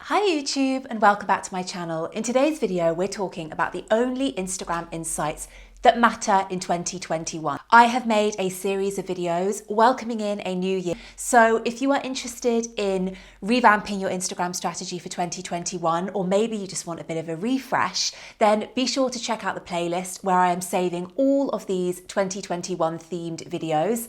Hi YouTube and welcome back to my channel. In today's video, we're talking about the only Instagram insights that matter in 2021. I have made a series of videos welcoming in a new year. So if you are interested in revamping your Instagram strategy for 2021, or maybe you just want a bit of a refresh, then be sure to check out the playlist where I am saving all of these 2021 themed videos.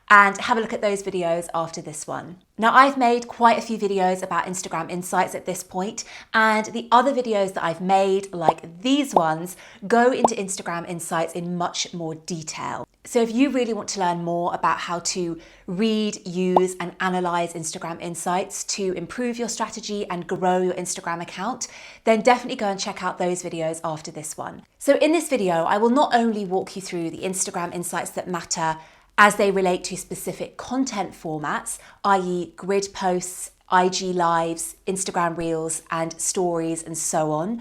And have a look at those videos after this one. Now, I've made quite a few videos about Instagram insights at this point, and the other videos that I've made, like these ones, go into Instagram insights in much more detail. So if you really want to learn more about how to read, use, and analyze Instagram insights to improve your strategy and grow your Instagram account, then definitely go and check out those videos after this one. So in this video, I will not only walk you through the Instagram insights that matter as they relate to specific content formats, i.e. grid posts, IG lives, Instagram reels, and stories, and so on.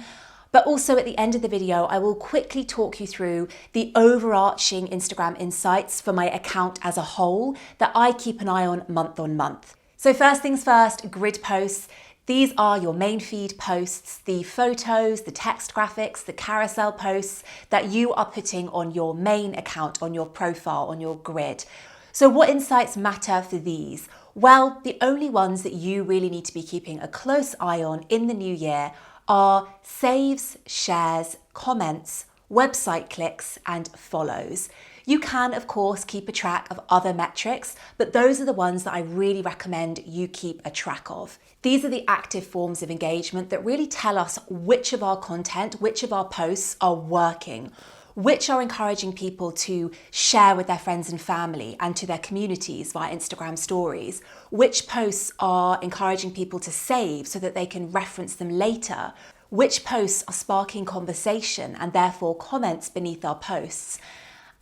But also at the end of the video, I will quickly talk you through the overarching Instagram insights for my account as a whole that I keep an eye on month. So first things first, grid posts. These are your main feed posts, the photos, the text graphics, the carousel posts that you are putting on your main account, on your profile, on your grid. So what insights matter for these? Well, the only ones that you really need to be keeping a close eye on in the new year are saves, shares, comments, website clicks, and follows. You can, of course, keep a track of other metrics, but those are the ones that I really recommend you keep a track of. These are the active forms of engagement that really tell us which of our content, which of our posts are working, which are encouraging people to share with their friends and family and to their communities via Instagram stories, which posts are encouraging people to save so that they can reference them later, which posts are sparking conversation and therefore comments beneath our posts,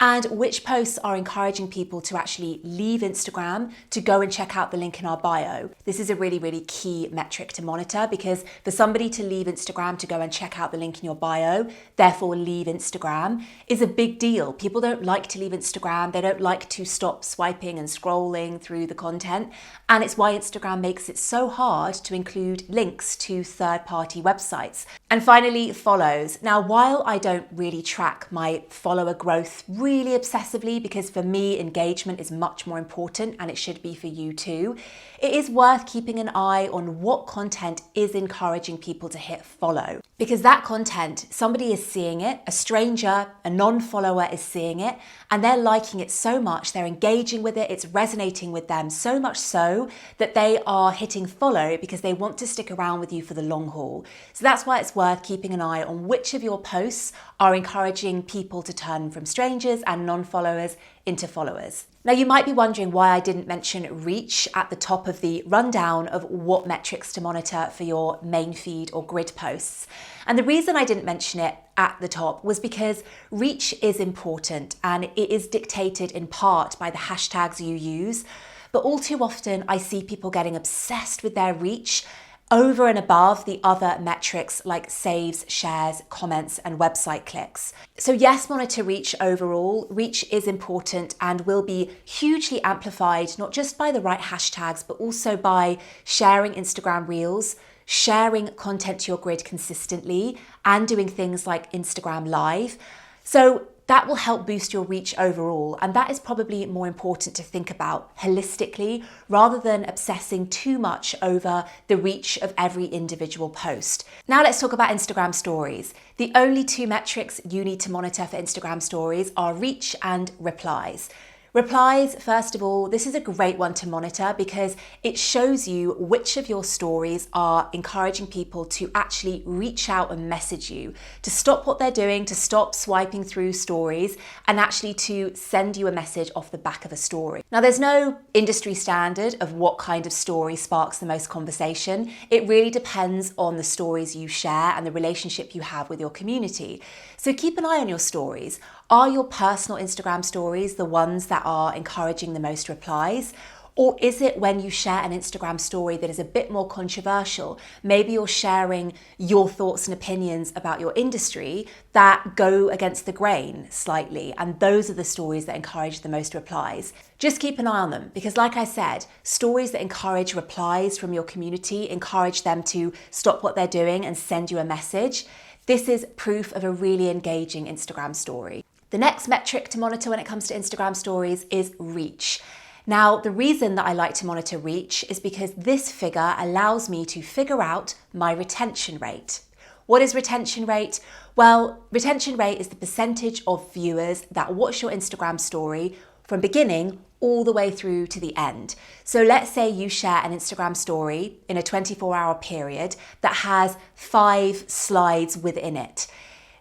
and which posts are encouraging people to actually leave Instagram to go and check out the link in our bio. This is a really key metric to monitor, because for somebody to leave Instagram to go and check out the link in your bio, therefore leave Instagram, is a big deal. People don't like to leave Instagram. They don't like to stop swiping and scrolling through the content. And it's why Instagram makes it so hard to include links to third-party websites. And finally, follows. Now, while I don't really track my follower growth really obsessively, because for me engagement is much more important and it should be for you too, it is worth keeping an eye on what content is encouraging people to hit follow. Because that content, somebody is seeing it, a stranger, a non-follower is seeing it, and they're liking it so much, they're engaging with it, it's resonating with them so much so that they are hitting follow because they want to stick around with you for the long haul. So that's why it's worth keeping an eye on which of your posts are encouraging people to turn from strangers and non-followers into followers. Now, you might be wondering why I didn't mention reach at the top of the rundown of what metrics to monitor for your main feed or grid posts. And the reason I didn't mention it at the top was because reach is important, and it is dictated in part by the hashtags you use. But all too often I see people getting obsessed with their reach over and above the other metrics like saves, shares, comments, and website clicks. So yes, monitor reach overall. Reach is important and will be hugely amplified, not just by the right hashtags, but also by sharing Instagram reels, sharing content to your grid consistently, and doing things like Instagram Live. So that will help boost your reach overall, and that is probably more important to think about holistically rather than obsessing too much over the reach of every individual post. Now let's talk about Instagram stories. The only two metrics you need to monitor for Instagram stories are reach and replies. Replies, first of all, this is a great one to monitor because it shows you which of your stories are encouraging people to actually reach out and message you, to stop what they're doing, to stop swiping through stories, and actually to send you a message off the back of a story. Now, there's no industry standard of what kind of story sparks the most conversation. It really depends on the stories you share and the relationship you have with your community. So keep an eye on your stories. Are your personal Instagram stories the ones that are encouraging the most replies? Or is it when you share an Instagram story that is a bit more controversial? Maybe you're sharing your thoughts and opinions about your industry that go against the grain slightly, and those are the stories that encourage the most replies. Just keep an eye on them, because like I said, stories that encourage replies from your community, encourage them to stop what they're doing and send you a message. This is proof of a really engaging Instagram story. The next metric to monitor when it comes to Instagram stories is reach. Now, the reason that I like to monitor reach is because this figure allows me to figure out my retention rate. What is retention rate? Well, retention rate is the percentage of viewers that watch your Instagram story from beginning all the way through to the end. So let's say you share an Instagram story in a 24-hour period that has 5 slides within it.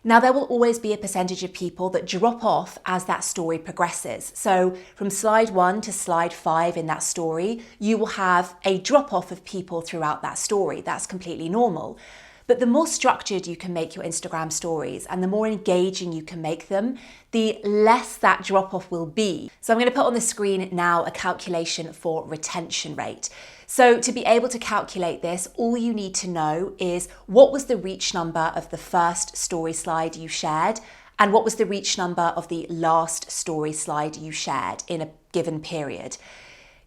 Now, there will always be a percentage of people that drop off as that story progresses. So from slide 1 to slide 5 in that story, you will have a drop off of people throughout that story. That's completely normal. But the more structured you can make your Instagram stories and the more engaging you can make them, the less that drop off will be. So I'm going to put on the screen now a calculation for retention rate. So to be able to calculate this, all you need to know is what was the reach number of the first story slide you shared and what was the reach number of the last story slide you shared in a given period.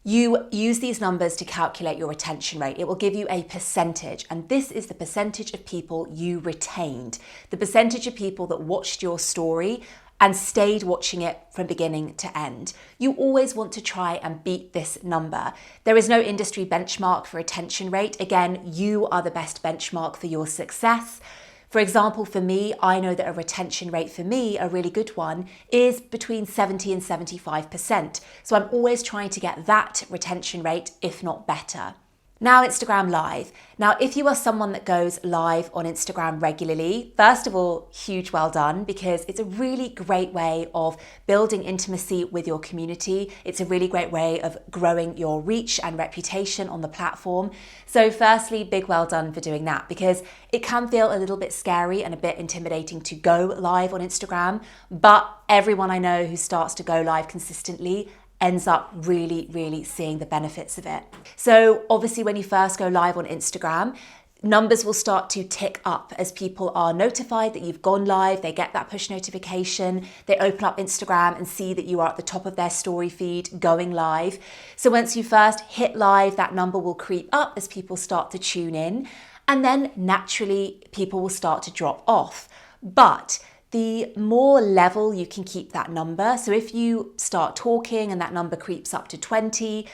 You use these numbers to calculate your retention rate. It will give you a percentage, and this is the percentage of people you retained, the percentage of people that watched your story and stayed watching it from beginning to end. You always want to try and beat this number. There is no industry benchmark for retention rate. Again, you are the best benchmark for your success. For example, for me, I know that a retention rate for me, a really good one, is between 70 and 75%. So I'm always trying to get that retention rate, if not better. Now, Instagram Live. Now, if you are someone that goes live on Instagram regularly, first of all, huge well done, because it's a really great way of building intimacy with your community. It's a really great way of growing your reach and reputation on the platform. So firstly, big well done for doing that, because it can feel a little bit scary and a bit intimidating to go live on Instagram, but everyone I know who starts to go live consistently ends up really seeing the benefits of it. So obviously when you first go live on Instagram, numbers will start to tick up as people are notified that you've gone live. They get that push notification. They open up Instagram and see that you are at the top of their story feed going live. So once you first hit live, that number will creep up as people start to tune in. And then naturally people will start to drop off. But the more level you can keep that number, so if you start talking and that number creeps up to 20,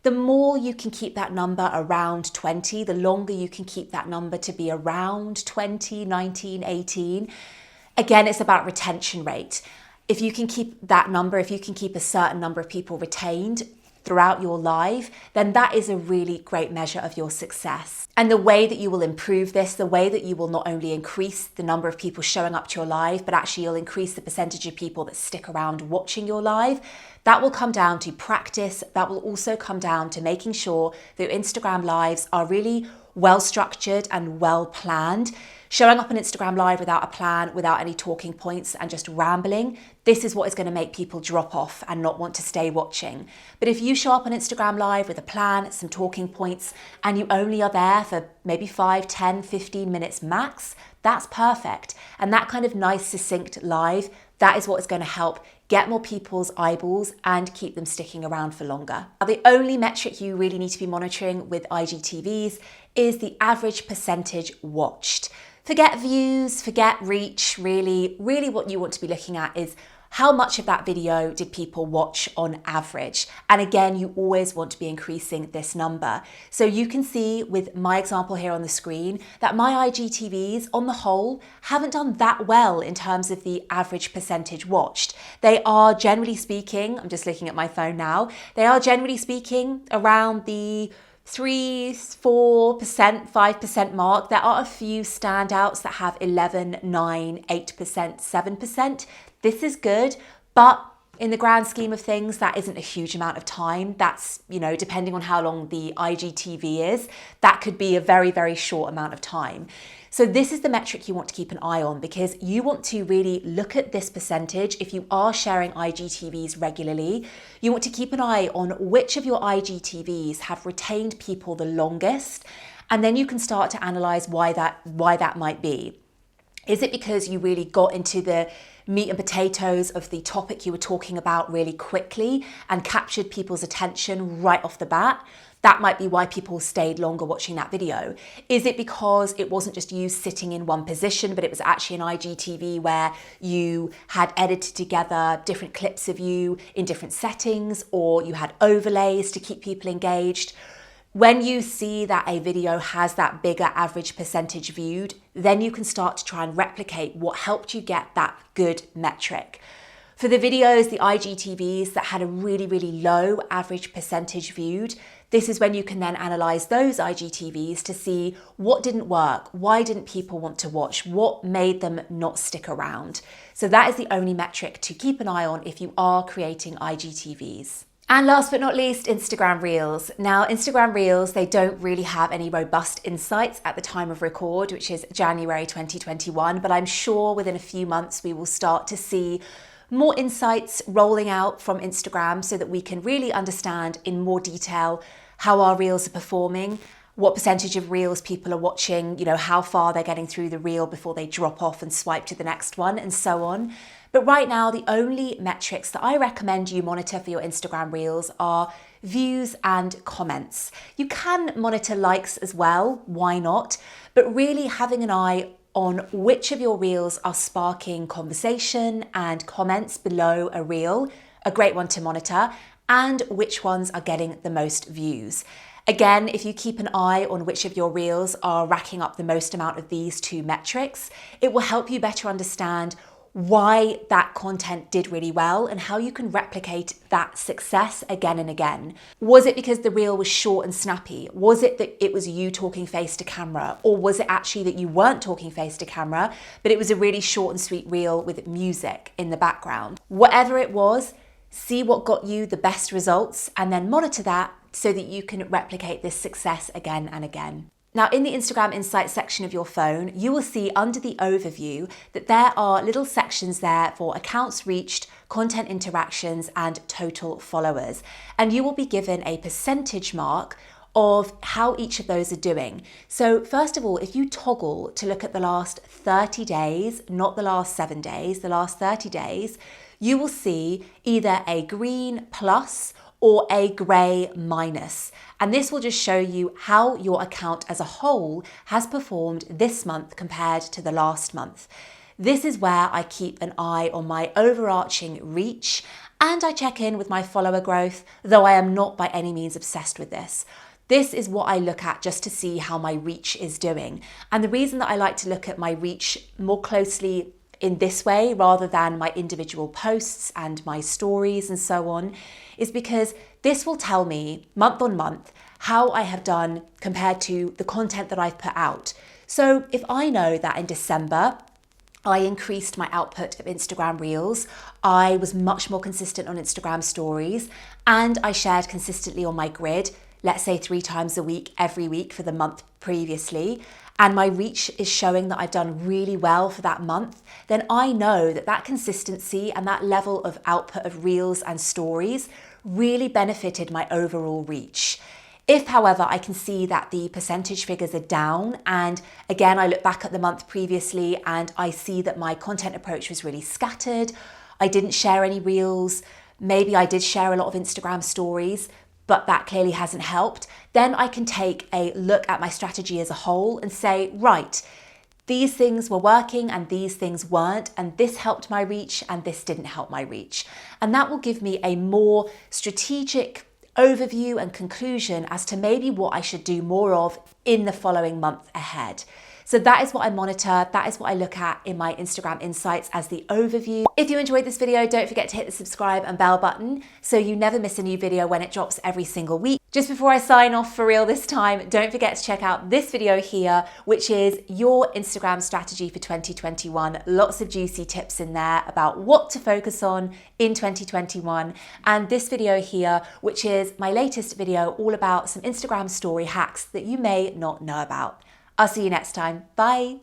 the more you can keep that number around 20, the longer you can keep that number to be around 20, 19, 18. Again, it's about retention rate. If you can keep that number, if you can keep a certain number of people retained throughout your live, then that is a really great measure of your success. And the way that you will improve this, the way that you will not only increase the number of people showing up to your live, but actually you'll increase the percentage of people that stick around watching your live, that will come down to practice. That will also come down to making sure that your Instagram lives are really well structured and well planned. Showing up on Instagram Live without a plan, without any talking points and just rambling, this is what is going to make people drop off and not want to stay watching. But if you show up on Instagram Live with a plan, some talking points, and you only are there for maybe 5, 10, 15 minutes max, that's perfect. And that kind of nice, succinct live, that is what is going to help get more people's eyeballs and keep them sticking around for longer. Now, the only metric you really need to be monitoring with IGTVs is the average percentage watched. Forget views, forget reach, really what you want to be looking at is how much of that video did people watch on average? And again, you always want to be increasing this number. So you can see with my example here on the screen that my IGTVs on the whole haven't done that well in terms of the average percentage watched. They are generally speaking, I'm just looking at my phone now, they are generally speaking around the 3%, 4%, 5% mark. There are a few standouts that have 11, 9, 8%, 7%. This is good, but in the grand scheme of things, that isn't a huge amount of time. That's, depending on how long the IGTV is, that could be a very short amount of time. So this is the metric you want to keep an eye on, because you want to really look at this percentage. If you are sharing IGTVs regularly, you want to keep an eye on which of your IGTVs have retained people the longest, and then you can start to analyze why that might be. Is it because you really got into the meat and potatoes of the topic you were talking about really quickly and captured people's attention right off the bat? That might be why people stayed longer watching that video. Is it because it wasn't just you sitting in one position, but it was actually an IGTV where you had edited together different clips of you in different settings, or you had overlays to keep people engaged? When you see that a video has that bigger average percentage viewed, then you can start to try and replicate what helped you get that good metric. For the videos, the IGTVs that had a really, really low average percentage viewed, this is when you can then analyze those IGTVs to see what didn't work, why didn't people want to watch, what made them not stick around. So that is the only metric to keep an eye on if you are creating IGTVs. And last but not least, Instagram Reels. Now, Instagram Reels, they don't really have any robust insights at the time of record, which is January 2021, but I'm sure within a few months we will start to see more insights rolling out from Instagram so that we can really understand in more detail how our Reels are performing, what percentage of Reels people are watching, how far they're getting through the Reel before they drop off and swipe to the next one, and so on. But right now, the only metrics that I recommend you monitor for your Instagram Reels are views and comments. You can monitor likes as well, why not? But really having an eye on which of your Reels are sparking conversation and comments below a Reel, a great one to monitor, and which ones are getting the most views. Again, if you keep an eye on which of your Reels are racking up the most amount of these two metrics, it will help you better understand why that content did really well and how you can replicate that success again and again. Was it because the reel was short and snappy? Was it that it was you talking face to camera? Or was it actually that you weren't talking face to camera, but it was a really short and sweet reel with music in the background? Whatever it was, see what got you the best results and then monitor that so that you can replicate this success again and again. Now, in the Instagram Insights section of your phone, you will see under the overview that there are little sections there for accounts reached, content interactions, and total followers. And you will be given a percentage mark of how each of those are doing. So first of all, if you toggle to look at the last 30 days, not the last 7 days, the last 30 days, you will see either a green plus or a grey minus. And this will just show you how your account as a whole has performed this month compared to the last month. This is where I keep an eye on my overarching reach, and I check in with my follower growth, though I am not by any means obsessed with this. This is what I look at just to see how my reach is doing. And the reason that I like to look at my reach more closely in this way rather than my individual posts and my stories and so on is because this will tell me month on month how I have done compared to the content that I've put out. So if I know that in December I increased my output of Instagram Reels, I was much more consistent on Instagram stories, and I shared consistently on my grid, let's say 3 times a week, every week for the month previously, and my reach is showing that I've done really well for that month, then I know that that consistency and that level of output of Reels and stories really benefited my overall reach. If, however, I can see that the percentage figures are down, and again, I look back at the month previously and I see that my content approach was really scattered, I didn't share any Reels, maybe I did share a lot of Instagram stories, but that clearly hasn't helped, then I can take a look at my strategy as a whole and say, right, these things were working and these things weren't, and this helped my reach and this didn't help my reach. And that will give me a more strategic overview and conclusion as to maybe what I should do more of in the following month ahead. So that is what I monitor, that is what I look at in my Instagram Insights as the overview. If you enjoyed this video, don't forget to hit the subscribe and bell button so you never miss a new video when it drops every single week. Just before I sign off for real this time, don't forget to check out this video here, which is your Instagram strategy for 2021. Lots of juicy tips in there about what to focus on in 2021. And this video here, which is my latest video all about some Instagram story hacks that you may not know about. I'll see you next time. Bye.